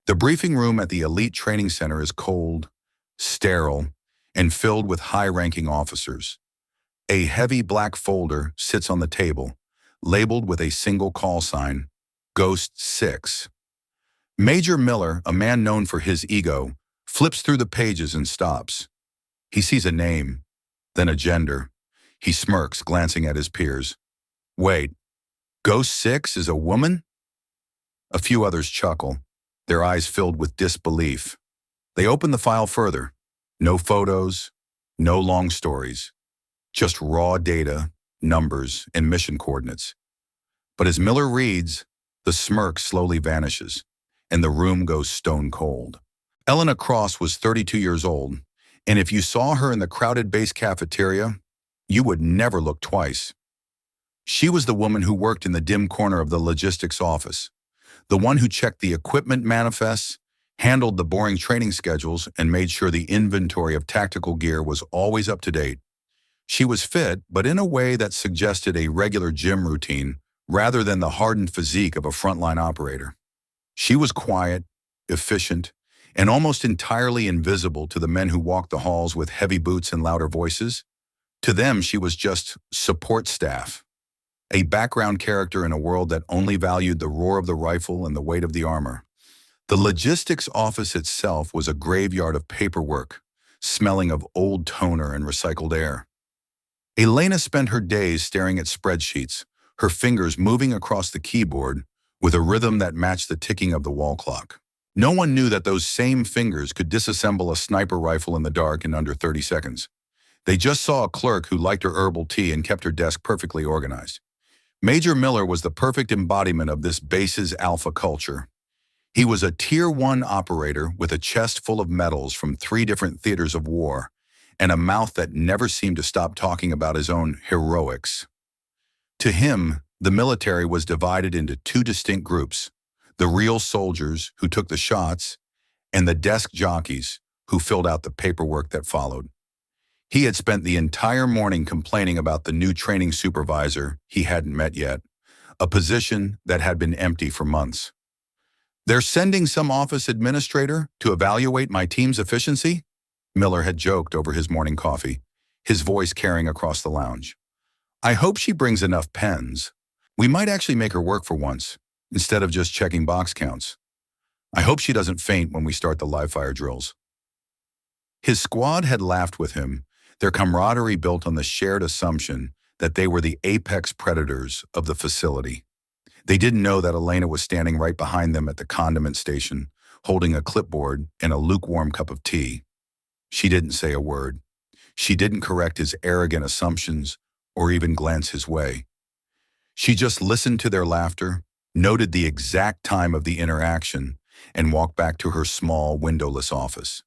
The briefing room at the elite training center is cold, sterile, and filled with high-ranking officers. A heavy black folder sits on the table, labeled with a single call sign, Ghost 6. Major Miller, a man known for his ego, flips through the pages and stops. He sees a name, then a gender. He smirks, glancing at his peers. Wait, Ghost 6 is a woman? A few others chuckle, their eyes filled with disbelief. They open the file further. No photos, no long stories. Just raw data, numbers, and mission coordinates. But as Miller reads, the smirk slowly vanishes, and the room goes stone cold. Elena Cross was 32 years old, and if you saw her in the crowded base cafeteria, you would never look twice. She was the woman who worked in the dim corner of the logistics office, the one who checked the equipment manifests, handled the boring training schedules, and made sure the inventory of tactical gear was always up to date. She was fit, but in a way that suggested a regular gym routine rather than the hardened physique of a frontline operator. She was quiet, efficient, and almost entirely invisible to the men who walked the halls with heavy boots and louder voices. To them, she was just support staff, a background character in a world that only valued the roar of the rifle and the weight of the armor. The logistics office itself was a graveyard of paperwork, smelling of old toner and recycled air. Elena spent her days staring at spreadsheets, her fingers moving across the keyboard with a rhythm that matched the ticking of the wall clock. No one knew that those same fingers could disassemble a sniper rifle in the dark in under 30 seconds. They just saw a clerk who liked her herbal tea and kept her desk perfectly organized. Major Miller was the perfect embodiment of this base's alpha culture. He was a Tier 1 operator with a chest full of medals from 3 different theaters of war and a mouth that never seemed to stop talking about his own heroics. To him, the military was divided into 2 distinct groups, the real soldiers who took the shots and the desk jockeys who filled out the paperwork that followed. He had spent the entire morning complaining about the new training supervisor he hadn't met yet, a position that had been empty for months. They're sending some office administrator to evaluate my team's efficiency? Miller had joked over his morning coffee, his voice carrying across the lounge. I hope she brings enough pens. We might actually make her work for once, instead of just checking box counts. I hope she doesn't faint when we start the live fire drills. His squad had laughed with him, their camaraderie built on the shared assumption that they were the apex predators of the facility. They didn't know that Elena was standing right behind them at the condiment station, holding a clipboard and a lukewarm cup of tea. She didn't say a word. She didn't correct his arrogant assumptions or even glance his way. She just listened to their laughter, noted the exact time of the interaction, and walked back to her small, windowless office.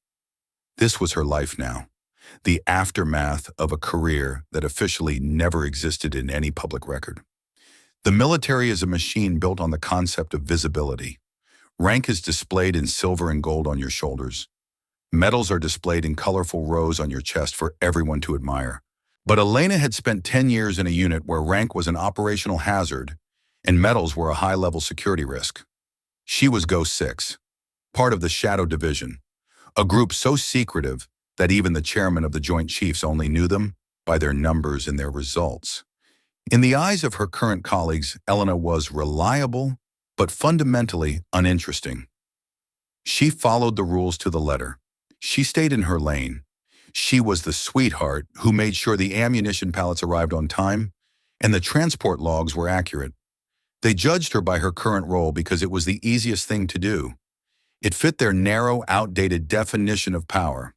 This was her life now, the aftermath of a career that officially never existed in any public record. The military is a machine built on the concept of visibility. Rank is displayed in silver and gold on your shoulders. Medals are displayed in colorful rows on your chest for everyone to admire. But Elena had spent 10 years in a unit where rank was an operational hazard and medals were a high-level security risk. She was Ghost 6, part of the Shadow Division, a group so secretive that even the chairman of the Joint Chiefs only knew them by their numbers and their results. In the eyes of her current colleagues, Elena was reliable, but fundamentally uninteresting. She followed the rules to the letter. She stayed in her lane. She was the sweetheart who made sure the ammunition pallets arrived on time and the transport logs were accurate. They judged her by her current role because it was the easiest thing to do. It fit their narrow, outdated definition of power.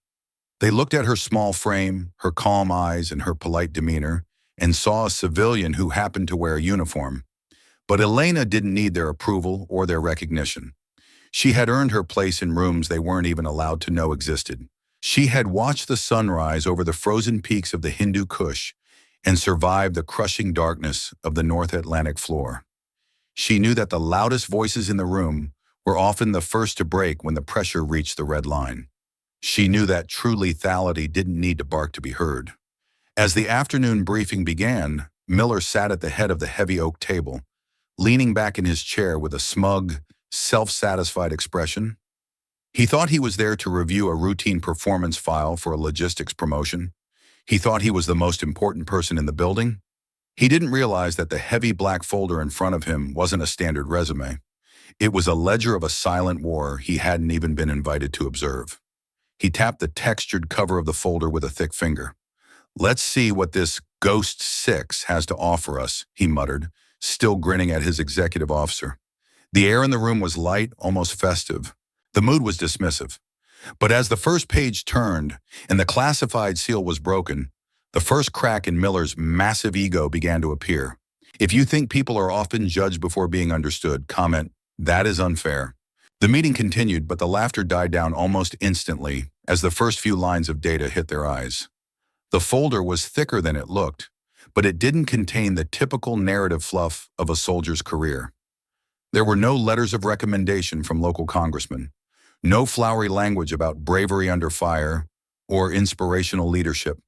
They looked at her small frame, her calm eyes, and her polite demeanor, and saw a civilian who happened to wear a uniform. But Elena didn't need their approval or their recognition. She had earned her place in rooms they weren't even allowed to know existed. She had watched the sunrise over the frozen peaks of the Hindu Kush and survived the crushing darkness of the North Atlantic floor. She knew that the loudest voices in the room were often the first to break when the pressure reached the red line. She knew that true lethality didn't need to bark to be heard. As the afternoon briefing began, Miller sat at the head of the heavy oak table, leaning back in his chair with a smug, self-satisfied expression. He thought he was there to review a routine performance file for a logistics promotion. He thought he was the most important person in the building. He didn't realize that the heavy black folder in front of him wasn't a standard resume. It was a ledger of a silent war he hadn't even been invited to observe. He tapped the textured cover of the folder with a thick finger. "Let's see what this Ghost 6 has to offer us," he muttered, still grinning at his executive officer. The air in the room was light, almost festive. The mood was dismissive. But as the first page turned and the classified seal was broken, the first crack in Miller's massive ego began to appear. If you think people are often judged before being understood, comment, "That is unfair." The meeting continued, but the laughter died down almost instantly as the first few lines of data hit their eyes. The folder was thicker than it looked, but it didn't contain the typical narrative fluff of a soldier's career. There were no letters of recommendation from local congressmen, no flowery language about bravery under fire or inspirational leadership.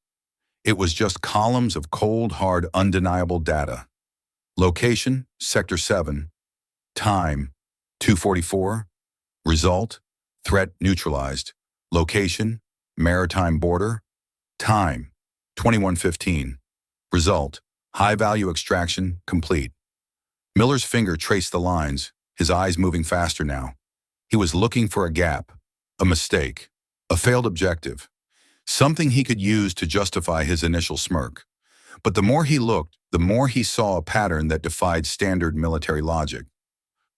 It was just columns of cold, hard, undeniable data. Location, Sector 7. Time, 2:44. Result, threat neutralized. Location, maritime border. Time, 21:15. Result, high-value extraction complete. Miller's finger traced the lines, his eyes moving faster now. He was looking for a gap, a mistake, a failed objective, something he could use to justify his initial smirk. But the more he looked, the more he saw a pattern that defied standard military logic.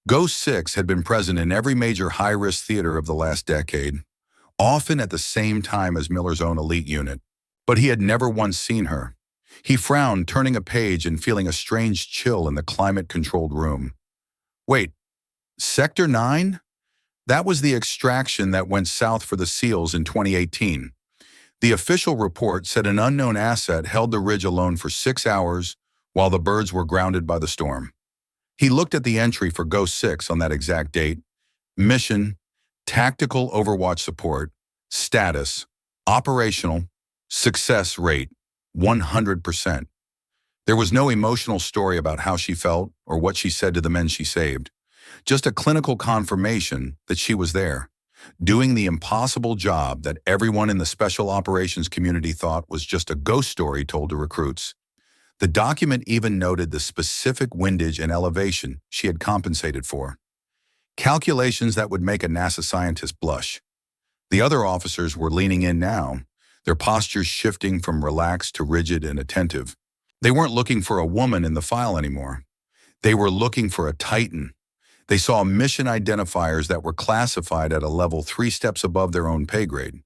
Ghost 6 had been present in every major high-risk theater of the last decade, often at the same time as Miller's own elite unit. But he had never once seen her. He frowned, turning a page and feeling a strange chill in the climate-controlled room. Wait, Sector 9? That was the extraction that went south for the SEALs in 2018. The official report said an unknown asset held the ridge alone for 6 hours while the birds were grounded by the storm. He looked at the entry for Ghost 6 on that exact date. Mission, tactical overwatch support, status, operational, success rate, 100%. There was no emotional story about how she felt or what she said to the men she saved. Just a clinical confirmation that she was there, doing the impossible job that everyone in the special operations community thought was just a ghost story told to recruits. The document even noted the specific windage and elevation she had compensated for. Calculations that would make a NASA scientist blush. The other officers were leaning in now, their postures shifting from relaxed to rigid and attentive. They weren't looking for a woman in the file anymore. They were looking for a titan. They saw mission identifiers that were classified at a level 3 steps above their own pay grade.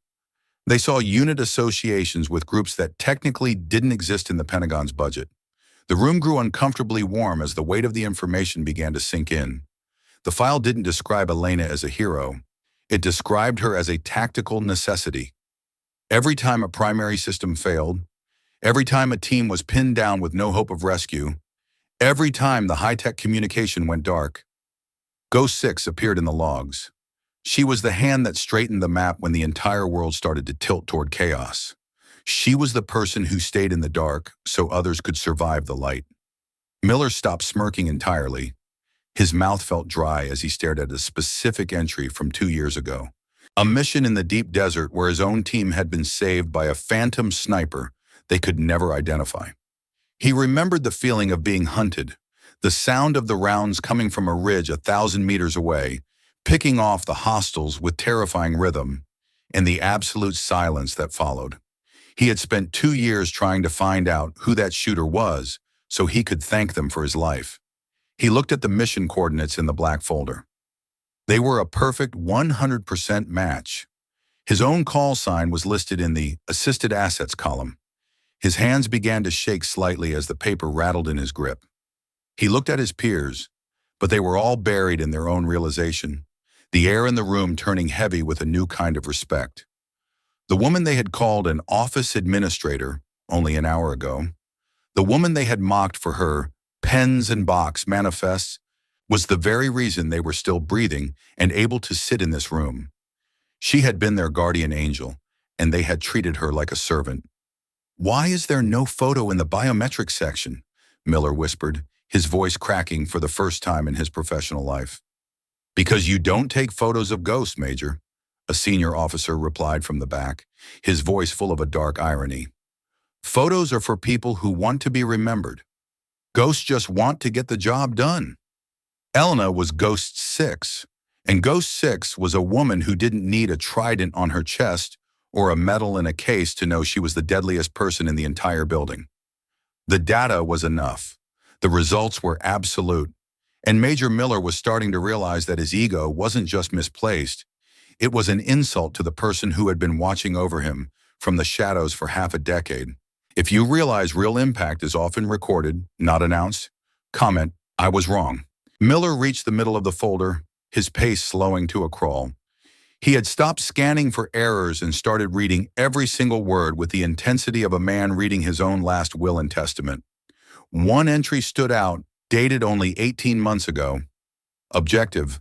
They saw unit associations with groups that technically didn't exist in the Pentagon's budget. The room grew uncomfortably warm as the weight of the information began to sink in. The file didn't describe Elena as a hero. It described her as a tactical necessity. Every time a primary system failed, every time a team was pinned down with no hope of rescue, every time the high-tech communication went dark, Ghost 6 appeared in the logs. She was the hand that straightened the map when the entire world started to tilt toward chaos. She was the person who stayed in the dark so others could survive the light. Miller stopped smirking entirely. His mouth felt dry as he stared at a specific entry from 2 years ago. A mission in the deep desert where his own team had been saved by a phantom sniper they could never identify. He remembered the feeling of being hunted, the sound of the rounds coming from a ridge 1,000 meters away, picking off the hostiles with terrifying rhythm, and the absolute silence that followed. He had spent 2 years trying to find out who that shooter was so he could thank them for his life. He looked at the mission coordinates in the black folder. They were a perfect 100% match. His own call sign was listed in the Assisted Assets column. His hands began to shake slightly as the paper rattled in his grip. He looked at his peers, but they were all buried in their own realization, the air in the room turning heavy with a new kind of respect. The woman they had called an office administrator only an hour ago, the woman they had mocked for her pens and box manifests, was the very reason they were still breathing and able to sit in this room. She had been their guardian angel, and they had treated her like a servant. "Why is there no photo in the biometrics section?" Miller whispered, his voice cracking for the first time in his professional life. "Because you don't take photos of ghosts, Major. a senior officer replied from the back, his voice full of a dark irony. Photos are for people who want to be remembered. Ghosts just want to get the job done. Elena was Ghost 6, and Ghost 6 was a woman who didn't need a trident on her chest or a medal in a case to know she was the deadliest person in the entire building. The data was enough. The results were absolute, and Major Miller was starting to realize that his ego wasn't just misplaced, it was an insult to the person who had been watching over him from the shadows for half a decade. If you realize real impact is often recorded, not announced, comment, "I was wrong." Miller reached the middle of the folder, his pace slowing to a crawl. He had stopped scanning for errors and started reading every single word with the intensity of a man reading his own last will and testament. One entry stood out, dated only 18 months ago. Objective: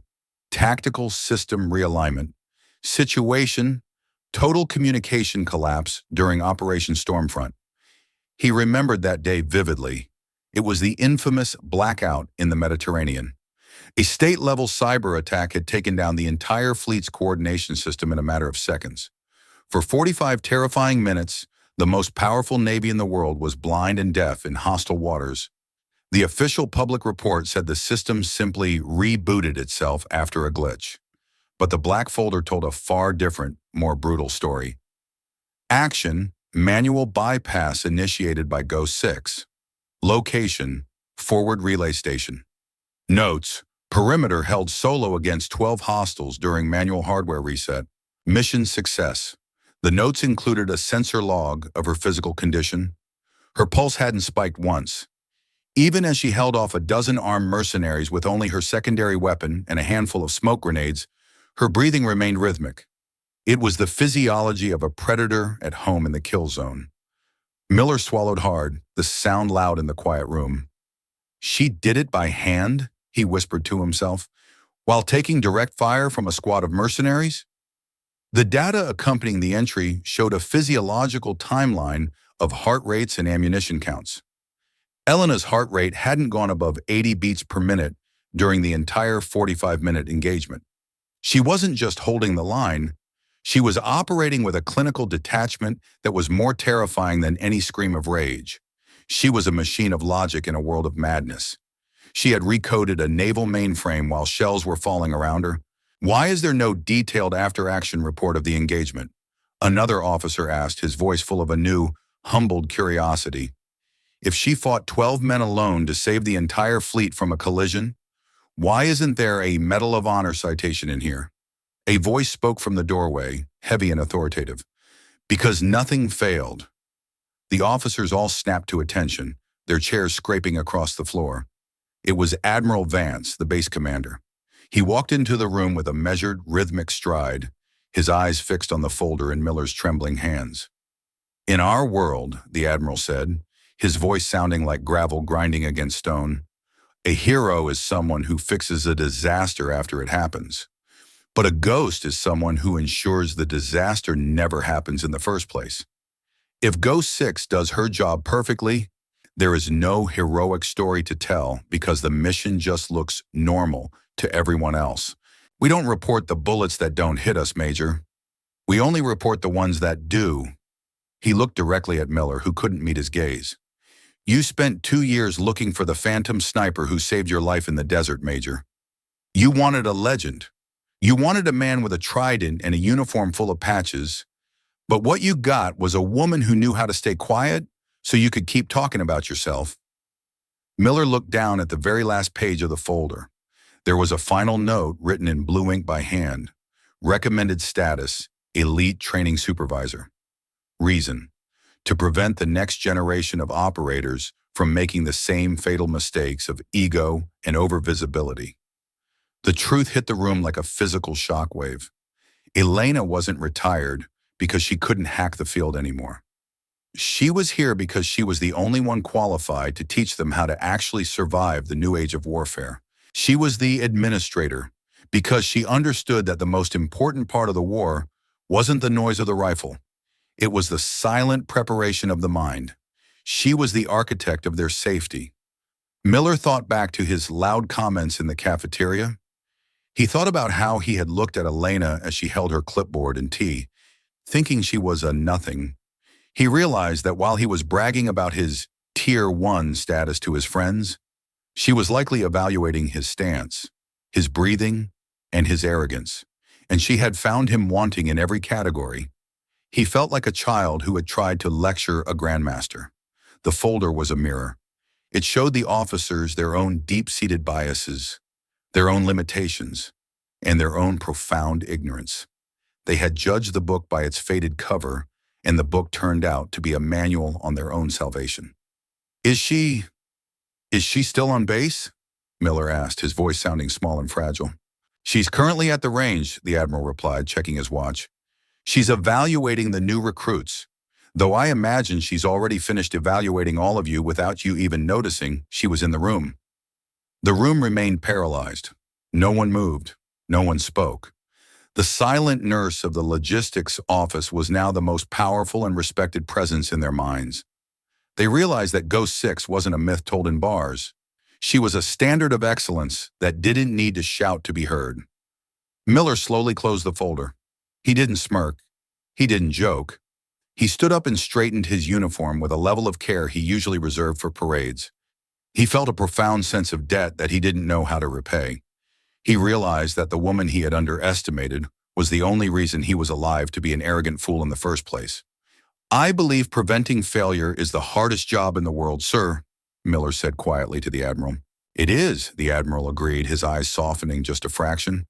tactical system realignment. Situation: total communication collapse during Operation Stormfront. He remembered that day vividly. It was the infamous blackout in the Mediterranean. A state-level cyber attack had taken down the entire fleet's coordination system in a matter of seconds. For 45 terrifying minutes, the most powerful navy in the world was blind and deaf in hostile waters. The official public report said the system simply rebooted itself after a glitch. But the black folder told a far different, more brutal story. Action: manual bypass initiated by Ghost 6. Location: forward relay station. Notes: perimeter held solo against 12 hostiles during manual hardware reset. Mission success. The notes included a sensor log of her physical condition. Her pulse hadn't spiked once. Even as she held off a dozen armed mercenaries with only her secondary weapon and a handful of smoke grenades, her breathing remained rhythmic. It was the physiology of a predator at home in the kill zone. Miller swallowed hard, the sound loud in the quiet room. She did it by hand, he whispered to himself, while taking direct fire from a squad of mercenaries? The data accompanying the entry showed a physiological timeline of heart rates and ammunition counts. Elena's heart rate hadn't gone above 80 beats per minute during the entire 45-minute engagement. She wasn't just holding the line, she was operating with a clinical detachment that was more terrifying than any scream of rage. She was a machine of logic in a world of madness. She had recoded a naval mainframe while shells were falling around her. Why is there no detailed after-action report of the engagement? Another officer asked, his voice full of a new, humbled curiosity. If she fought 12 men alone to save the entire fleet from a collision, why isn't there a Medal of Honor citation in here? A voice spoke from the doorway, heavy and authoritative. Because nothing failed. The officers all snapped to attention, their chairs scraping across the floor. It was Admiral Vance, the base commander. He walked into the room with a measured, rhythmic stride, his eyes fixed on the folder in Miller's trembling hands. "In our world," the Admiral said, his voice sounding like gravel grinding against stone, "a hero is someone who fixes a disaster after it happens. But a ghost is someone who ensures the disaster never happens in the first place. If Ghost 6 does her job perfectly, there is no heroic story to tell because the mission just looks normal to everyone else. We don't report the bullets that don't hit us, Major. We only report the ones that do." He looked directly at Miller, who couldn't meet his gaze. "You spent 2 years looking for the phantom sniper who saved your life in the desert, Major. You wanted a legend. You wanted a man with a trident and a uniform full of patches, but what you got was a woman who knew how to stay quiet so you could keep talking about yourself." Miller looked down at the very last page of the folder. There was a final note written in blue ink by hand. Recommended status: elite training supervisor. Reason: to prevent the next generation of operators from making the same fatal mistakes of ego and overvisibility. The truth hit the room like a physical shockwave. Elena wasn't retired because she couldn't hack the field anymore. She was here because she was the only one qualified to teach them how to actually survive the new age of warfare. She was the administrator because she understood that the most important part of the war wasn't the noise of the rifle. It was the silent preparation of the mind. She was the architect of their safety. Miller thought back to his loud comments in the cafeteria. He thought about how he had looked at Elena as she held her clipboard and tea, thinking she was a nothing. He realized that while he was bragging about his Tier 1 status to his friends, she was likely evaluating his stance, his breathing, and his arrogance, and she had found him wanting in every category. He felt like a child who had tried to lecture a grandmaster. The folder was a mirror. It showed the officers their own deep-seated biases, their own limitations, and their own profound ignorance. They had judged the book by its faded cover, and the book turned out to be a manual on their own salvation. Is she still on base?" Miller asked, his voice sounding small and fragile. "She's currently at the range," the Admiral replied, checking his watch. "She's evaluating the new recruits, though I imagine she's already finished evaluating all of you without you even noticing she was in the room." The room remained paralyzed. No one moved. No one spoke. The silent nurse of the logistics office was now the most powerful and respected presence in their minds. They realized that Ghost 6 wasn't a myth told in bars. She was a standard of excellence that didn't need to shout to be heard. Miller slowly closed the folder. He didn't smirk. He didn't joke. He stood up and straightened his uniform with a level of care he usually reserved for parades. He felt a profound sense of debt that he didn't know how to repay. He realized that the woman he had underestimated was the only reason he was alive to be an arrogant fool in the first place. "I believe preventing failure is the hardest job in the world, sir," Miller said quietly to the Admiral. "It is," the Admiral agreed, his eyes softening just a fraction.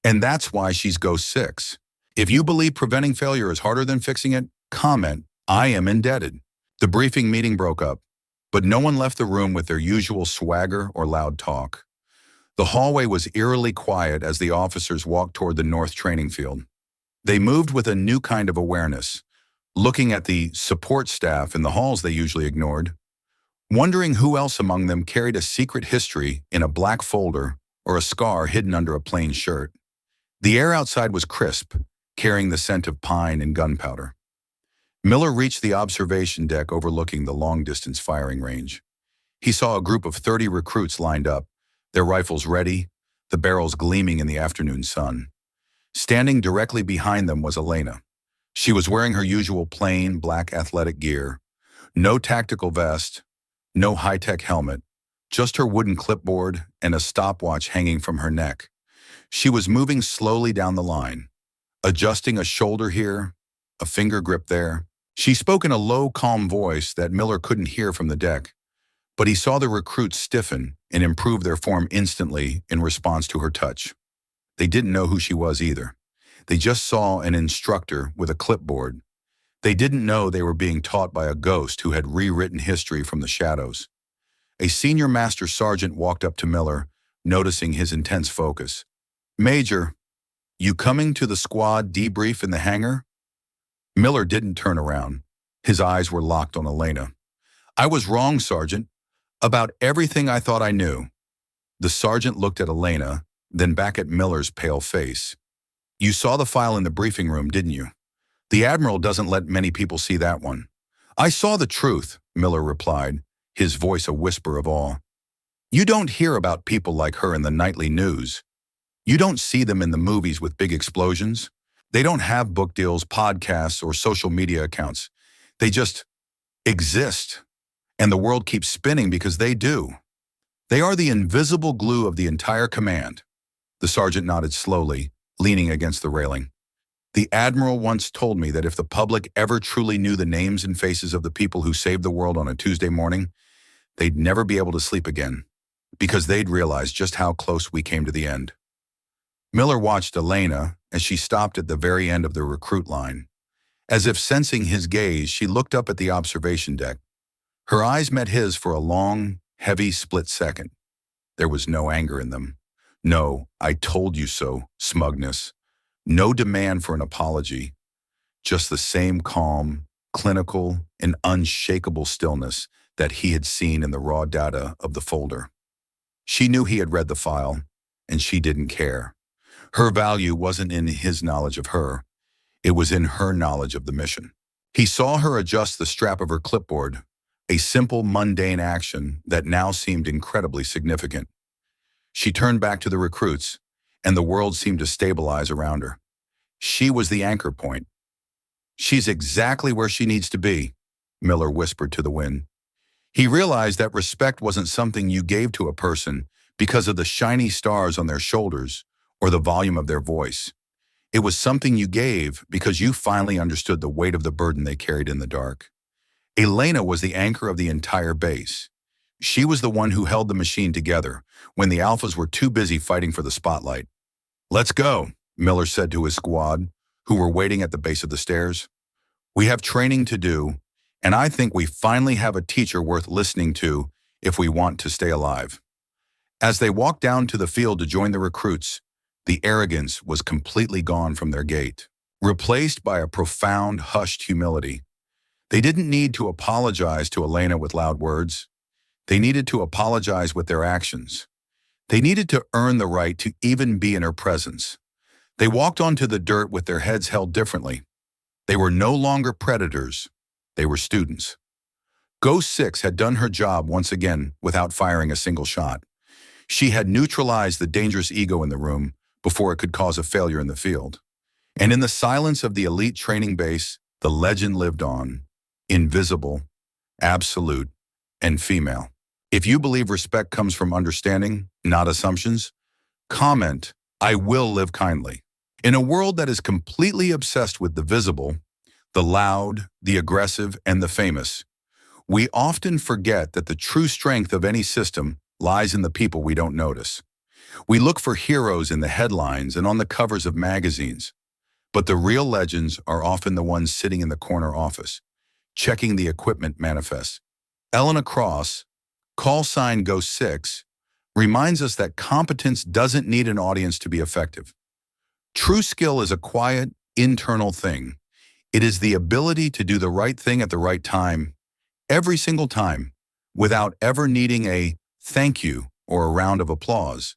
"And that's why she's Ghost 6. If you believe preventing failure is harder than fixing it, comment, I am indebted." The briefing meeting broke up, but no one left the room with their usual swagger or loud talk. The hallway was eerily quiet as the officers walked toward the North training field. They moved with a new kind of awareness, looking at the support staff in the halls they usually ignored, wondering who else among them carried a secret history in a black folder or a scar hidden under a plain shirt. The air outside was crisp, carrying the scent of pine and gunpowder. Miller reached the observation deck overlooking the long-distance firing range. He saw a group of 30 recruits lined up, their rifles ready, the barrels gleaming in the afternoon sun. Standing directly behind them was Elena. She was wearing her usual plain black athletic gear, no tactical vest, no high-tech helmet, just her wooden clipboard and a stopwatch hanging from her neck. She was moving slowly down the line, adjusting a shoulder here, a finger grip there. She spoke in a low, calm voice that Miller couldn't hear from the deck, but he saw the recruits stiffen and improve their form instantly in response to her touch. They didn't know who she was either. They just saw an instructor with a clipboard. They didn't know they were being taught by a ghost who had rewritten history from the shadows. A senior master sergeant walked up to Miller, noticing his intense focus. "Major, you coming to the squad debrief in the hangar?" Miller didn't turn around. His eyes were locked on Elena. "I was wrong, Sergeant, about everything I thought I knew." The sergeant looked at Elena, then back at Miller's pale face. "You saw the file in the briefing room, didn't you? The Admiral doesn't let many people see that one." "I saw the truth," Miller replied, his voice a whisper of awe. "You don't hear about people like her in the nightly news. You don't see them in the movies with big explosions. They don't have book deals, podcasts, or social media accounts. They just exist, and the world keeps spinning because they do. They are the invisible glue of the entire command." The sergeant nodded slowly, leaning against the railing. "The Admiral once told me that if the public ever truly knew the names and faces of the people who saved the world on a Tuesday morning, they'd never be able to sleep again, because they'd realize just how close we came to the end." Miller watched Elena as she stopped at the very end of the recruit line. As if sensing his gaze, she looked up at the observation deck. Her eyes met his for a long, heavy split second. There was no anger in them. No "I told you so" smugness. No demand for an apology. Just the same calm, clinical, and unshakable stillness that he had seen in the raw data of the folder. She knew he had read the file, and she didn't care. Her value wasn't in his knowledge of her. It was in her knowledge of the mission. He saw her adjust the strap of her clipboard, a simple, mundane action that now seemed incredibly significant. She turned back to the recruits, and the world seemed to stabilize around her. She was the anchor point. "She's exactly where she needs to be," Miller whispered to the wind. He realized that respect wasn't something you gave to a person because of the shiny stars on their shoulders or the volume of their voice. It was something you gave because you finally understood the weight of the burden they carried in the dark. Elena was the anchor of the entire base. She was the one who held the machine together when the alphas were too busy fighting for the spotlight. "Let's go," Miller said to his squad, who were waiting at the base of the stairs. "We have training to do, and I think we finally have a teacher worth listening to if we want to stay alive." As they walked down to the field to join the recruits, the arrogance was completely gone from their gait, replaced by a profound, hushed humility. They didn't need to apologize to Elena with loud words. They needed to apologize with their actions. They needed to earn the right to even be in her presence. They walked onto the dirt with their heads held differently. They were no longer predators. They were students. Ghost 6 had done her job once again without firing a single shot. She had neutralized the dangerous ego in the room before it could cause a failure in the field. And in the silence of the elite training base, the legend lived on, invisible, absolute, and female. If you believe respect comes from understanding, not assumptions, comment, "I will live kindly." In a world that is completely obsessed with the visible, the loud, the aggressive, and the famous, we often forget that the true strength of any system lies in the people we don't notice. We look for heroes in the headlines and on the covers of magazines, but the real legends are often the ones sitting in the corner office, checking the equipment manifest. Elena Cross, call sign Ghost 6, reminds us that competence doesn't need an audience to be effective. True skill is a quiet, internal thing. It is the ability to do the right thing at the right time, every single time, without ever needing a thank you or a round of applause.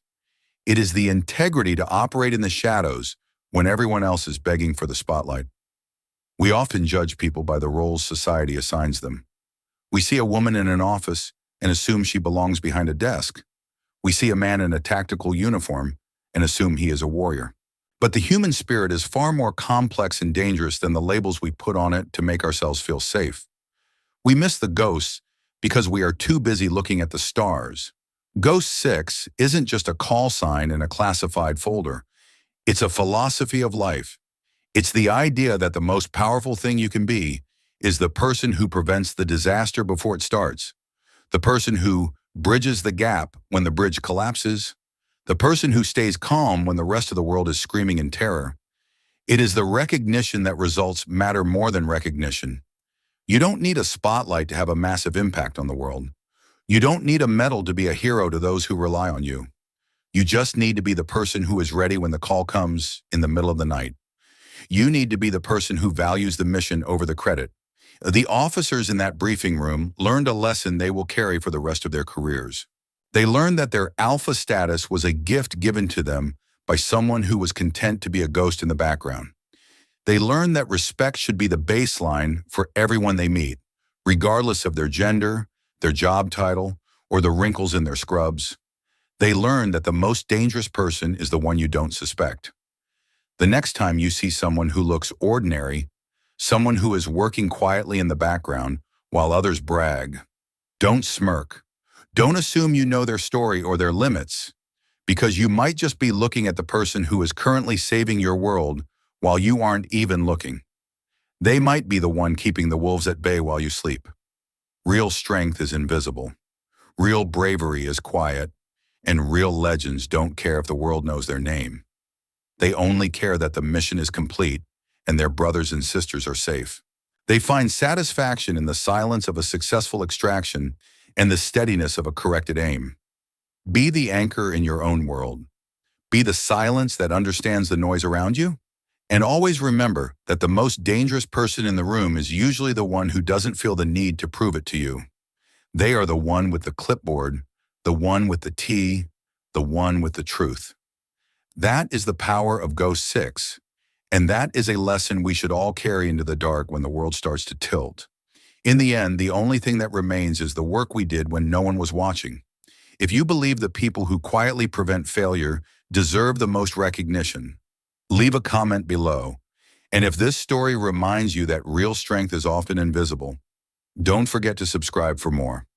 It is the integrity to operate in the shadows when everyone else is begging for the spotlight. We often judge people by the roles society assigns them. We see a woman in an office and assume she belongs behind a desk. We see a man in a tactical uniform and assume he is a warrior. But the human spirit is far more complex and dangerous than the labels we put on it to make ourselves feel safe. We miss the ghosts because we are too busy looking at the stars. Ghost 6 isn't just a call sign in a classified folder. It's a philosophy of life. It's the idea that the most powerful thing you can be is the person who prevents the disaster before it starts, the person who bridges the gap when the bridge collapses, the person who stays calm when the rest of the world is screaming in terror. It is the recognition that results matter more than recognition. You don't need a spotlight to have a massive impact on the world. You don't need a medal to be a hero to those who rely on you. You just need to be the person who is ready when the call comes in the middle of the night. You need to be the person who values the mission over the credit. The officers in that briefing room learned a lesson they will carry for the rest of their careers. They learned that their alpha status was a gift given to them by someone who was content to be a ghost in the background. They learned that respect should be the baseline for everyone they meet, regardless of their gender, their job title, or the wrinkles in their scrubs. They learned that the most dangerous person is the one you don't suspect. The next time you see someone who looks ordinary, someone who is working quietly in the background while others brag, don't smirk. Don't assume you know their story or their limits, because you might just be looking at the person who is currently saving your world while you aren't even looking. They might be the one keeping the wolves at bay while you sleep. Real strength is invisible. Real bravery is quiet. And real legends don't care if the world knows their name. They only care that the mission is complete and their brothers and sisters are safe. They find satisfaction in the silence of a successful extraction and the steadiness of a corrected aim. Be the anchor in your own world. Be the silence that understands the noise around you. And always remember that the most dangerous person in the room is usually the one who doesn't feel the need to prove it to you. They are the one with the clipboard, the one with the tea, the one with the truth. That is the power of Ghost 6, and that is a lesson we should all carry into the dark when the world starts to tilt. In the end, the only thing that remains is the work we did when no one was watching. If you believe the people who quietly prevent failure deserve the most recognition? Leave a comment below. And if this story reminds you that real strength is often invisible, don't forget to subscribe for more.